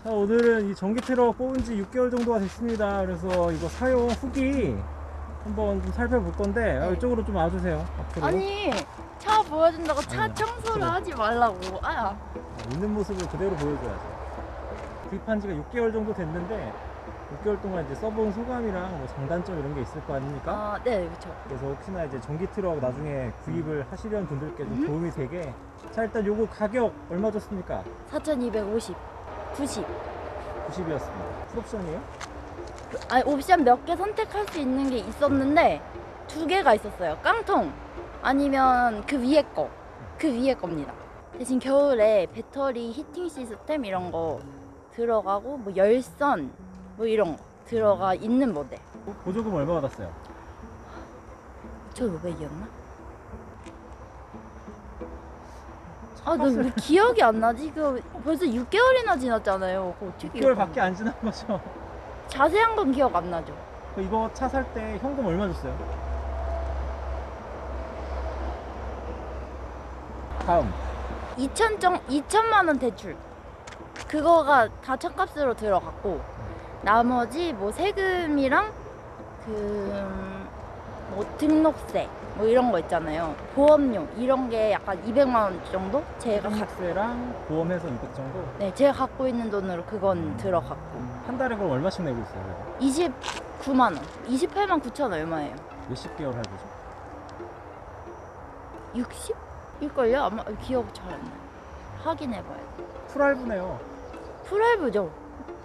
자, 오늘은 이 전기 트럭 뽑은 지 6개월 정도가 됐습니다. 그래서 이거 사용 후기 한번 좀 살펴볼 건데 네. 이쪽으로 좀 와주세요. 앞으로. 아니 차 보여준다고 차 아니야. 청소를 그래. 하지 말라고. 있는 모습을 그대로 보여줘야죠. 구입한 지가 6개월 정도 됐는데 6개월 동안 이제 써본 소감이랑 뭐 장단점 이런 게 있을 거 아닙니까? 네 그쵸. 그래서 혹시나 이제 전기 트럭 나중에 구입을 하시려는 분들께 좀 도움이 되게. 자, 일단 요거 가격 얼마 줬습니까? 4,250 90. 90이었습니다. 풀옵션이에요? 아니 옵션 몇 개 선택할 수 있는 게 있었는데 2개가 있었어요. 깡통 아니면 그 위에 거. 그 위에 겁니다. 대신 겨울에 배터리 히팅 시스템 이런 거 들어가고 뭐 열선 뭐 이런 거 들어가 있는 모델. 보조금 얼마 받았어요? 1,500이었나? 나 왜 기억이 안 나지? 그 벌써 6개월이나 지났잖아요. 그거 어떻게 6개월 밖에 안 지난 거죠? 자세한 건 기억 안 나죠. 이거 차 살 때 현금 얼마 줬어요? 다음 2천만 원 대출. 그거가 다 차값으로 들어갔고 나머지 뭐 세금이랑 뭐 등록세 뭐 이런 거 있잖아요. 보험료 이런 게 약간 200만 원 정도? 세랑 보험해서 200 정도? 제가 갖고 있는 돈으로 그건 들어갔고 한 달에 그럼 얼마씩 내고 있어요? 29만 원, 28만 9천 얼마예요? 몇십 개월 할부죠? 60? 일걸요? 아마 기억 잘 안 나요. 확인해봐야 돼. 풀할부네요. 풀할부죠.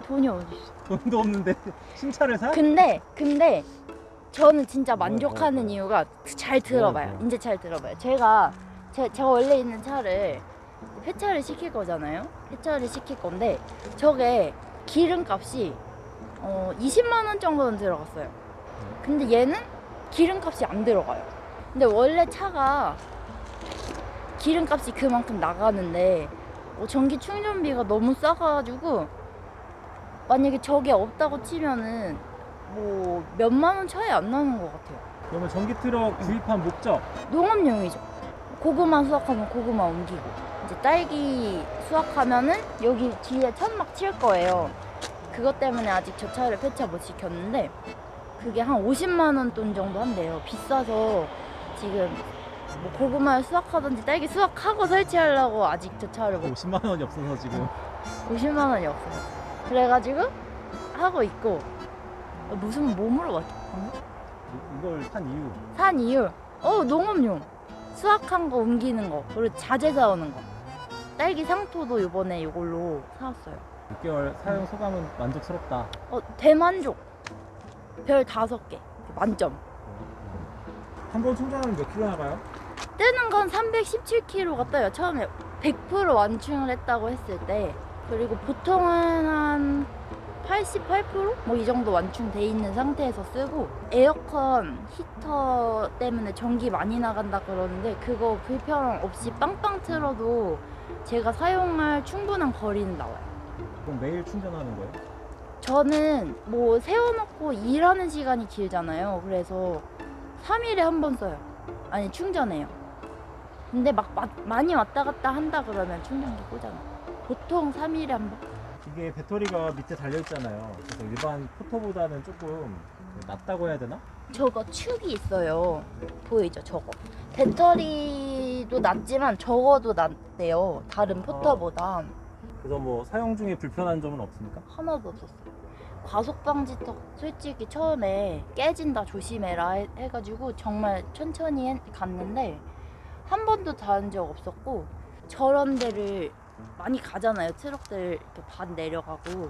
돈이 어디 있어? 돈도 없는데 신차를 사? 근데 저는 진짜 뭐야, 만족하는 뭐야. 이유가 잘 들어봐요. 뭐야. 이제 잘 들어봐요. 제가 원래 있는 차를 폐차를 시킬 거잖아요. 폐차를 시킬 건데 저게 기름값이 20만 원 정도는 들어갔어요. 근데 얘는 기름값이 안 들어가요. 근데 원래 차가 기름값이 그만큼 나가는데 전기 충전비가 너무 싸가지고 만약에 저게 없다고 치면은 뭐 몇만 원 차이 안 나는 것 같아요. 그러면 전기 트럭 구입한 목적 농업용이죠. 고구마 수확하면 고구마 옮기고 이제 딸기 수확하면은 여기 뒤에 천막 칠 거예요. 그것 때문에 아직 저 차를 폐차 못 시켰는데 그게 한 50만 원 돈 정도 한대요. 비싸서 지금 뭐 고구마 수확하든지 딸기 수확하고 설치하려고 아직 저 차를 못 50만 원이 없어서 지금 50만 원이 없어요. 그래가지고 하고 있고 무슨 뭐 물어봤죠? 이걸 산 이유. 산 이유 농업용 수확한 거 옮기는 거 그리고 자재 사오는 거 딸기 상토도 이번에 이걸로 사왔어요. 6개월 사용 소감은 만족스럽다. 대만족 별 5개 만점. 한 번 충전하면 몇 킬로 나가요? 뜨는 건 317kg가 떠요. 처음에 100% 완충을 했다고 했을 때. 그리고 보통은 한 88%? 뭐 이 정도 완충돼 있는 상태에서 쓰고 에어컨 히터 때문에 전기 많이 나간다 그러는데 그거 불편 없이 빵빵 틀어도 제가 사용할 충분한 거리는 나와요. 그럼 매일 충전하는 거예요? 저는 뭐 세워놓고 일하는 시간이 길잖아요. 그래서 3일에 한 번 써요. 아니 충전해요. 근데 막 많이 왔다 갔다 한다 그러면 충전기 꽂아놔요. 보통 3일에 한 번. 이게 배터리가 밑에 달려있잖아요. 그래서 일반 포터보다는 조금 낮다고 해야 되나? 저거 축이 있어요. 보이죠? 저거. 배터리도 낮지만 저거도 낮대요. 다른 포터보다. 그래서 뭐 사용 중에 불편한 점은 없습니까? 하나도 없었어요. 과속 방지턱 솔직히 처음에 깨진다 조심해라 해가지고 정말 천천히 갔는데 한 번도 닿은 적 없었고 저런 데를 많이 가잖아요. 트럭들 이렇게 반 내려가고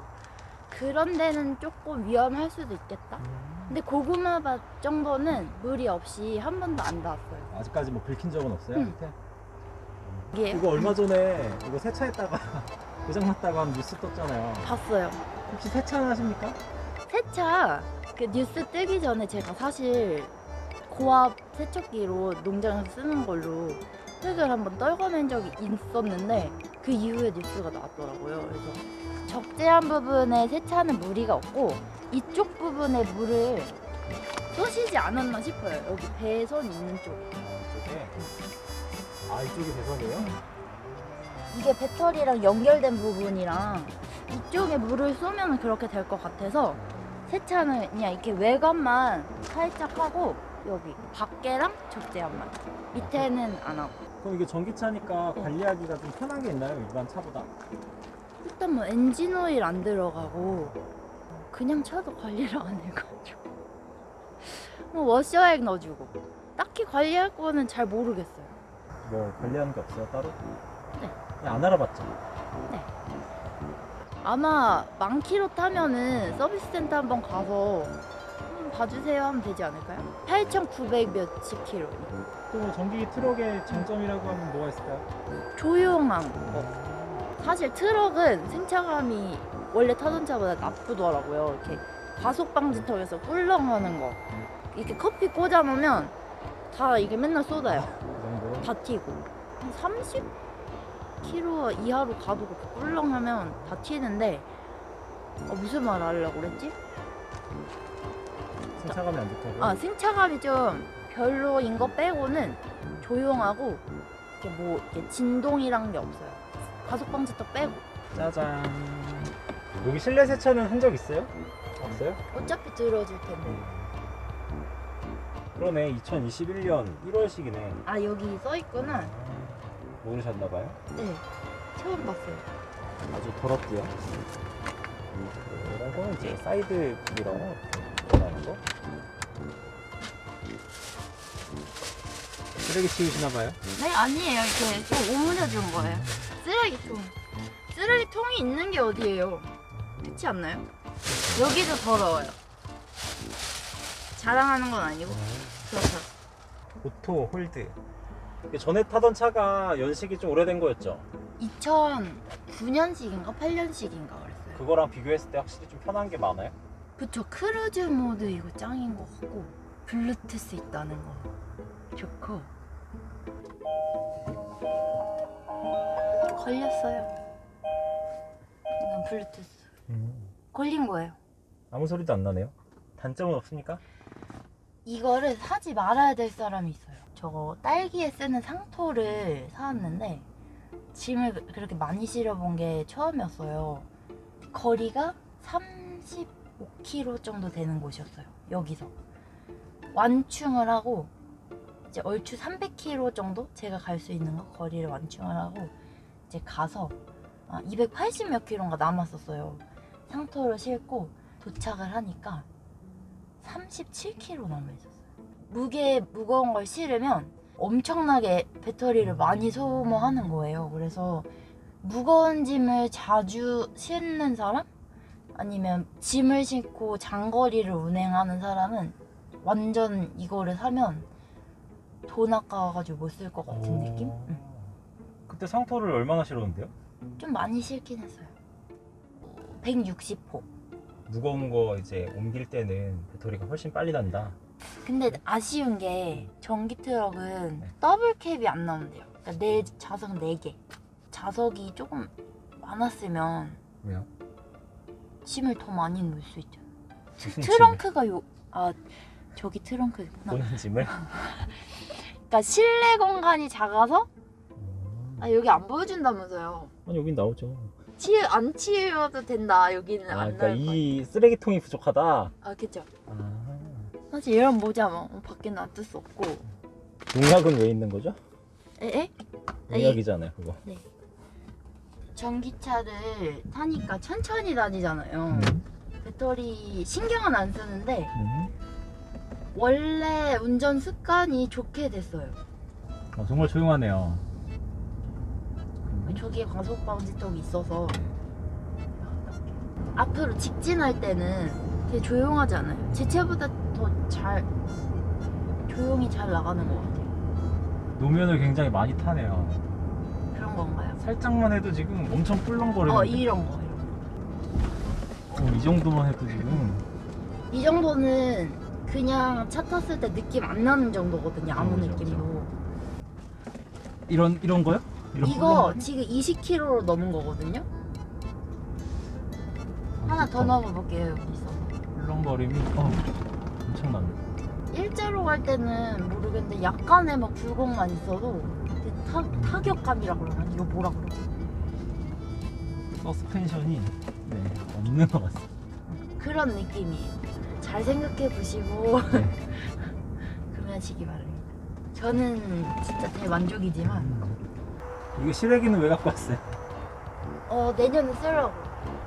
그런 데는 조금 위험할 수도 있겠다. 근데 고구마밭 정도는 무리 없이 한 번도 안 닿았어요. 아직까지 뭐 긁힌 적은 없어요? 응. 밑에? 이게 이거 얼마 전에 이거 세차했다가 고장났다가 한 뉴스 떴잖아요. 봤어요. 혹시 세차는 하십니까? 세차 그 뉴스 뜨기 전에 제가 사실 고압 세척기로 농장에서 쓰는 걸로 흙을 한번 떨궈낸 적이 있었는데 그 이후에 뉴스가 나왔더라고요. 그래서 적재한 부분에 세차는 무리가 없고 이쪽 부분에 물을 쏘시지 않았나 싶어요. 여기 배선 있는 쪽에. 이쪽에. 이쪽이 배선이에요? 이게 배터리랑 연결된 부분이랑 이쪽에 물을 쏘면 그렇게 될 것 같아서 세차는 그냥 이렇게 외관만 살짝 하고 여기 밖에랑 적재함만 밑에는 안 하고. 그럼 이게 전기차니까 관리하기가 좀 편한 게 있나요? 일반 차보다? 일단 뭐 엔진 오일 안 들어가고 그냥 차도 관리를 안 해가지고 뭐 워셔액 넣어주고 딱히 관리할 거는 잘 모르겠어요. 뭐 관리하는 게 없어요 따로? 네. 그냥 안 알아봤죠? 아마 만 킬로 타면은 서비스 센터 한번 가서 봐주세요 하면 되지 않을까요? 8,900 몇십 킬로. 또 전기 트럭의 장점이라고 하면 뭐가 있을까요? 조용한 거. 사실 트럭은 승차감이 원래 타던 차보다 나쁘더라고요. 이렇게 과속 방지턱에서 꿀렁하는 거. 이렇게 커피 꽂아놓으면 다 이게 맨날 쏟아요. 그 정도로? 다 튀고. 한 30km 이하로 가도 그렇게 꿀렁하면 다 튀는데 무슨 말 하려고 그랬지? 승차감이 안 좋다고요? 아, 승차감이 좀 별로인 거 빼고는 조용하고 이렇게 뭐 이렇게 진동이란 게 없어요. 과속 방지턱 빼고. 짜잔. 여기 실내 세차는 한 적 있어요? 없어요? 어차피 들어줄 텐데. 그러네. 2021년 1월식이네. 아, 여기 써 있구나. 모르셨나봐요? 네, 처음 봤어요. 아주 더럽고요. 이런 거는 이제 사이드 미러 들어가는 거. 쓰레기 치우시나봐요? 네, 아니에요. 이렇게 좀 오므려 준 거예요. 쓰레기통. 쓰레기통이 있는 게 어디예요? 그렇지 않나요? 여기도 더러워요. 자랑하는 건 아니고 그렇죠. 오토 홀드. 이게 전에 타던 차가 연식이 좀 오래된 거였죠? 2009년식인가 8년식인가 그랬어요. 그거랑 비교했을 때 확실히 좀 편한 게 많아요? 그쵸. 크루즈 모드 이거 짱인 것 같고 블루투스 있다는 거 좋고. 걸렸어요. 이건 블루투스 걸린 거예요. 아무 소리도 안 나네요. 단점은 없습니까? 이거를 사지 말아야 될 사람이 있어요. 저거 딸기에 쓰는 상토를 사왔는데 짐을 그렇게 많이 실어본 게 처음이었어요. 거리가 35km 정도 되는 곳이었어요. 여기서 완충을 하고 이제 얼추 300km 정도 제가 갈 수 있는 거 거리를 완충을 하고 이제 가서 280 몇 킬로인가 남았었어요. 상토를 싣고 도착을 하니까 37km 남아있었어요. 무거운 걸 실으면 엄청나게 배터리를 많이 소모하는 거예요. 그래서 무거운 짐을 자주 싣는 사람? 아니면 짐을 싣고 장거리를 운행하는 사람은 완전 이거를 사면 돈 아까워가지고 못 쓸 것 같은 느낌? 응. 그때 상토를 얼마나 실었는데요? 좀 많이 싫긴 했어요. 160호. 무거운 거 이제 옮길 때는 배터리가 훨씬 빨리 난다. 근데 아쉬운 게 전기 트럭은 네. 더블 캡이 안 나온대요. 그러니까 좌석 4개. 좌석이 조금 많았으면 왜요? 짐을 더 많이 넣을 수 있죠. 무슨 트렁크가 저기 트렁크구나. 본인 짐을? 그러니까 실내 공간이 작아서 여기 안 보여준다면서요. 아니 여긴 나오죠. 안 치워도 된다. 여기는 안 그러니까 나올 거예요. 이 쓰레기통이 부족하다. 그쵸. 아, 사실 이런 모자 뭐 밖에 놔둘 수 없고. 농약은 왜 있는 거죠? 에? 농약이잖아요 그거. 네. 전기차를 타니까 천천히 다니잖아요. 배터리 신경은 안 쓰는데 원래 운전 습관이 좋게 됐어요. 정말 조용하네요. 저기에 과속 방지턱이 있어서 앞으로 직진할 때는 되게 조용하지 않아요? 제 차보다 더 조용히 잘 나가는 것 같아요. 노면을 굉장히 많이 타네요. 그런 건가요? 살짝만 해도 지금 엄청 꿀렁거리는데. 이런 거. 이 정도만 해도 지금. 이 정도는 그냥 차 탔을 때 느낌 안 나는 정도거든요. 아무 그렇죠, 느낌도. 이런 거요? 이거 지금 20km로 넘은 거거든요. 하나 더 넘어볼게요. 여기 있어서. 꿀렁거림이 엄청나네. 일자로 갈 때는 모르겠는데 약간의 막 굴곡만 있어도 타격감이라 그러나 이거 뭐라 그러지? 서스펜션이 네, 없는 것 같습니다. 그런 느낌이에요. 잘 생각해 보시고 네. 구매하시기 바랍니다. 저는 진짜 대만족이지만 이거 실외기는 왜 갖고 왔어요? 내년에 쓰려고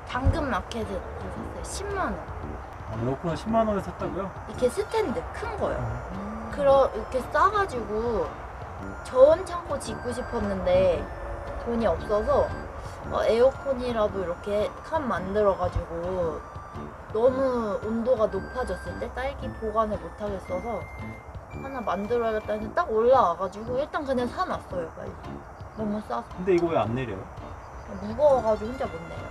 당근 마켓에서 샀어요. 10만 원. 에어컨을 10만 원에 샀다고요? 이렇게 스탠드 큰 거요. 이렇게 싸가지고 저온 창고 짓고 싶었는데 돈이 없어서 에어컨이라도 이렇게 칸 만들어가지고 너무 온도가 높아졌을 때 딸기 보관을 못 하겠어서 하나 만들어야겠다 했는데 딱 올라와가지고 일단 그냥 사놨어요. 빨리. 너무 싸서 근데 이거 왜 안 내려요? 무거워가지고 혼자 못 내요.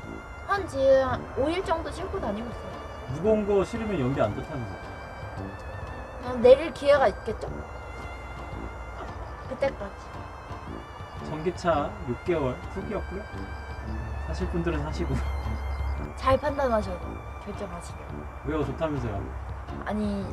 한 지금 5일 정도 싣고 다니고 있어요. 무거운 거 실으면 연비 안 좋다면서. 내릴 기회가 있겠죠? 그때까지. 전기차 6개월 후기였고요. 사실 분들은 사시고. 잘 판단하셔서 결정하시길. 왜요? 좋다면서요? 아니